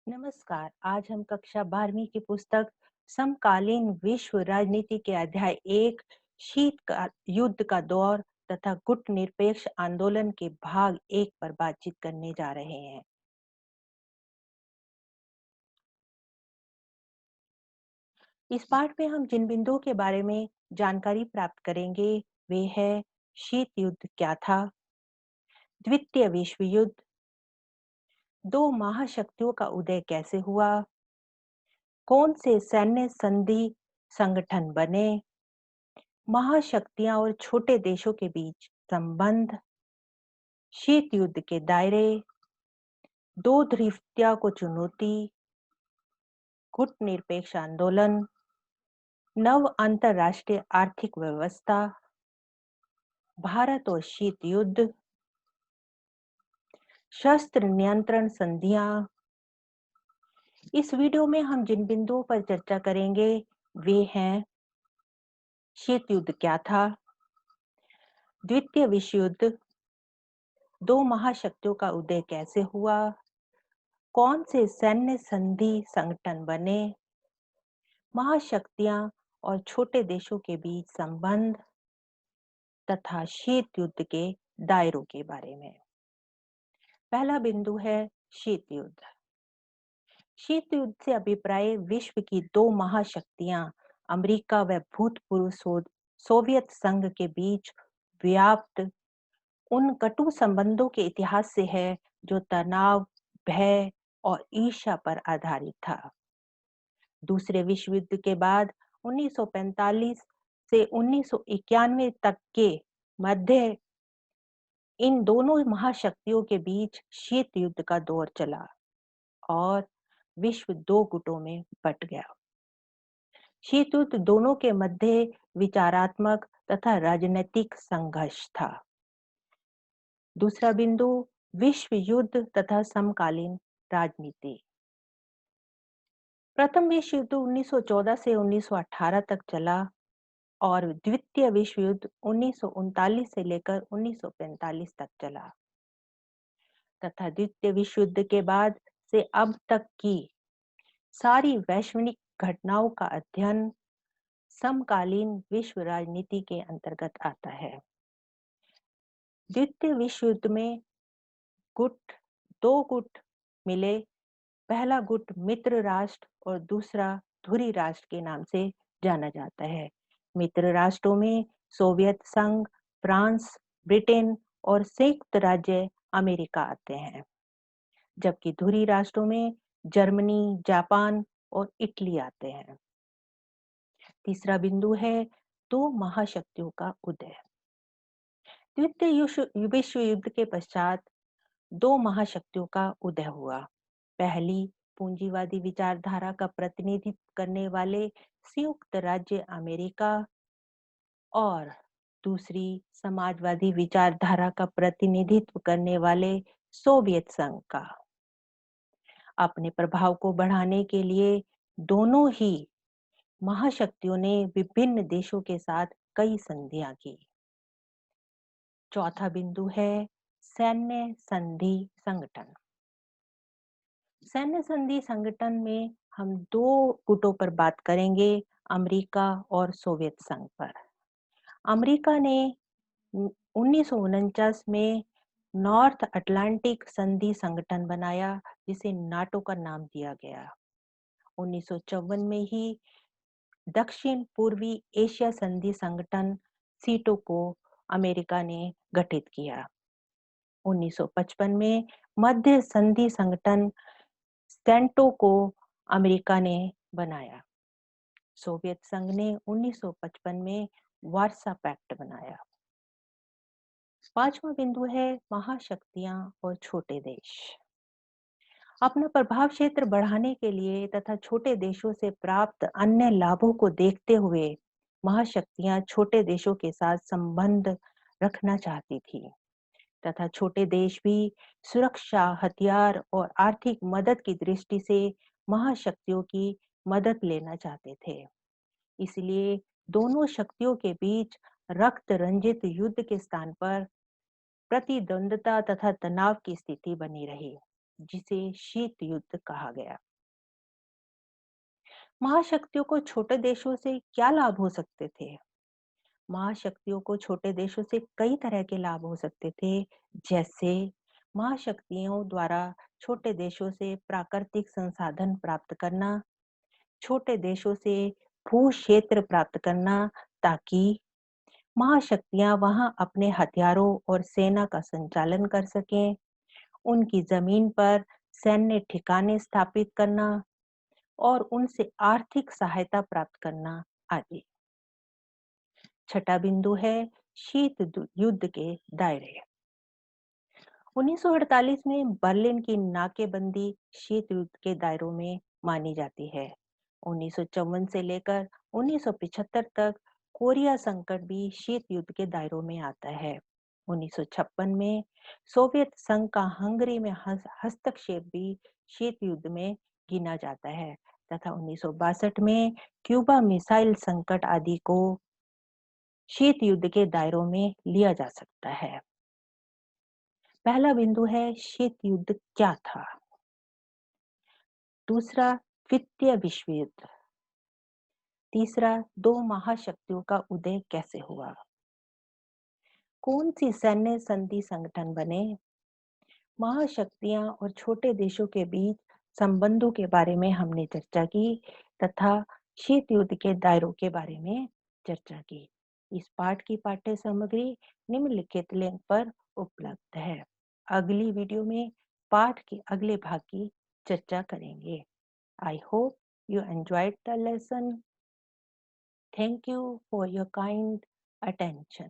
नमस्कार। आज हम कक्षा 12वीं की पुस्तक समकालीन विश्व राजनीति के अध्याय 1 युद्ध का दौर तथा गुट निरपेक्ष आंदोलन के भाग 1 पर बातचीत करने जा रहे हैं। इस पाठ में हम जिन बिंदुओं के बारे में जानकारी प्राप्त करेंगे वे है शीत युद्ध क्या था, द्वितीय विश्व युद्ध, दो महाशक्तियों का उदय कैसे हुआ, कौन से सैन्य संधि संगठन बने, महाशक्तियां और छोटे देशों के बीच संबंध, शीत युद्ध के दायरे, दो ध्रुवीयता को चुनौती, गुट निरपेक्ष आंदोलन, नव अंतरराष्ट्रीय आर्थिक व्यवस्था, भारत और शीत युद्ध, शस्त्र नियंत्रण संधियां। इस वीडियो में हम जिन बिंदुओं पर चर्चा करेंगे वे हैं शीत युद्ध क्या था, द्वितीय विश्व युद्ध, दो महाशक्तियों का उदय कैसे हुआ, कौन से सैन्य संधि संगठन बने, महाशक्तियां और छोटे देशों के बीच संबंध तथा शीत युद्ध के दायरों के बारे में। पहला बिंदु है शीत युद्ध। शीत युद्ध से अभिप्राय विश्व की दो महाशक्तियां अमेरिका व भूतपूर्व सोवियत संघ के बीच व्याप्त उन कटु संबंधों के इतिहास से है जो तनाव, भय और ईर्ष्या पर आधारित था। दूसरे विश्व युद्ध के बाद 1945 से 1991 तक के मध्य इन दोनों महाशक्तियों के बीच शीत युद्ध का दौर चला और विश्व दो गुटों में बंट गया। शीत युद्ध दोनों के मध्य विचारात्मक तथा राजनीतिक संघर्ष था। दूसरा बिंदु विश्व युद्ध तथा समकालीन राजनीति। प्रथम विश्व युद्ध 1914 से 1918 तक चला और द्वितीय विश्व युद्ध 1939 से लेकर 1945 तक चला तथा द्वितीय विश्व युद्ध के बाद से अब तक की सारी वैश्विक घटनाओं का अध्ययन समकालीन विश्व राजनीति के अंतर्गत आता है। द्वितीय विश्व युद्ध में दो गुट मिले। पहला गुट मित्र राष्ट्र और दूसरा धुरी राष्ट्र के नाम से जाना जाता है। मित्र राष्ट्रों में सोवियत संघ, फ्रांस, ब्रिटेन और संयुक्त राज्य अमेरिका आते हैं, जबकि धुरी राष्ट्रों में जर्मनी, जापान और इटली आते हैं। तीसरा बिंदु है दो महाशक्तियों का उदय। द्वितीय विश्व युद्ध के पश्चात दो महाशक्तियों का उदय हुआ। पहली पूंजीवादी विचारधारा का प्रतिनिधित्व करने वाले संयुक्त राज्य अमेरिका और दूसरी समाजवादी विचारधारा का प्रतिनिधित्व करने वाले सोवियत संघ का। अपने प्रभाव को बढ़ाने के लिए दोनों ही महाशक्तियों ने विभिन्न देशों के साथ कई संधियां की। चौथा बिंदु है सैन्य संधि संगठन। सैन्य संधि संगठन में हम दो गुटों पर बात करेंगे, अमेरिका और सोवियत संघ पर। अमेरिका ने 1949 में नॉर्थ अटलांटिक संधि संगठन बनाया जिसे नाटो का नाम दिया गया। 1954 में ही दक्षिण पूर्वी एशिया संधि संगठन सीटो को अमेरिका ने गठित किया। 1955 में मध्य संधि संगठन सेंटो को अमेरिका ने बनाया। सोवियत संघ ने 1955 में वार्सा पैक्ट बनाया। पांचवा बिंदु है महाशक्तियां और छोटे देश। अपना प्रभाव क्षेत्र बढ़ाने के लिए तथा छोटे देशों से प्राप्त अन्य लाभों को देखते हुए महाशक्तियां छोटे देशों के साथ संबंध रखना चाहती थी तथा छोटे देश भी सुरक्षा, हथियार और आर्थिक मदद की दृष्टि से महाशक्तियों की मदद लेना चाहते थे। इसलिए दोनों शक्तियों के बीच रक्त रंजित युद्ध के स्थान पर प्रतिद्वंद्विता तथा तनाव की स्थिति बनी रही। जिसे शीत युद्ध कहा गया। महाशक्तियों को छोटे देशों से क्या लाभ हो सकते थे? महाशक्तियों को छोटे देशों से कई तरह के लाभ हो सकते थे, जैसे महाशक्तियों द्वारा छोटे देशों से प्राकृतिक संसाधन प्राप्त करना, छोटे देशों से भू क्षेत्र प्राप्त करना, ताकि महाशक्तियां वहां अपने हथियारों और सेना का संचालन कर सकें, उनकी जमीन पर सैन्य ठिकाने स्थापित करना और उनसे आर्थिक सहायता प्राप्त करना आदि। छठा बिंदु है युद्ध के दायरे। 1948 में बर्लिन की नाकेबंदी शीत युद्ध के दायरों में मानी जाती है। 1954 से लेकर 1975 तक कोरिया संकट भी शीत युद्ध के दायरों में आता है। 1956 में सोवियत संघ का हंगरी में हस्तक्षेप भी शीत युद्ध में गिना जाता है, तथा 1962 में क्यूबा मिसाइल संकट आदि को शीत युद्ध के दायरों में लिया जा सकता है। पहला बिंदु है शीत युद्ध क्या था। दूसरा, द्वितीय विश्व युद्ध। तीसरा, दो महाशक्तियों का उदय कैसे हुआ। कौन सी सैन्य संधि संगठन बने। महाशक्तियां और छोटे देशों के बीच संबंधों के बारे में हमने चर्चा की, तथा शीत युद्ध के दायरों के बारे में चर्चा की। इस पाठ की पाठ्य सामग्री निम्नलिखित लिंक पर उपलब्ध है। अगली वीडियो में पाठ के अगले भाग की चर्चा करेंगे। I hope you enjoyed the lesson. Thank you for your kind attention.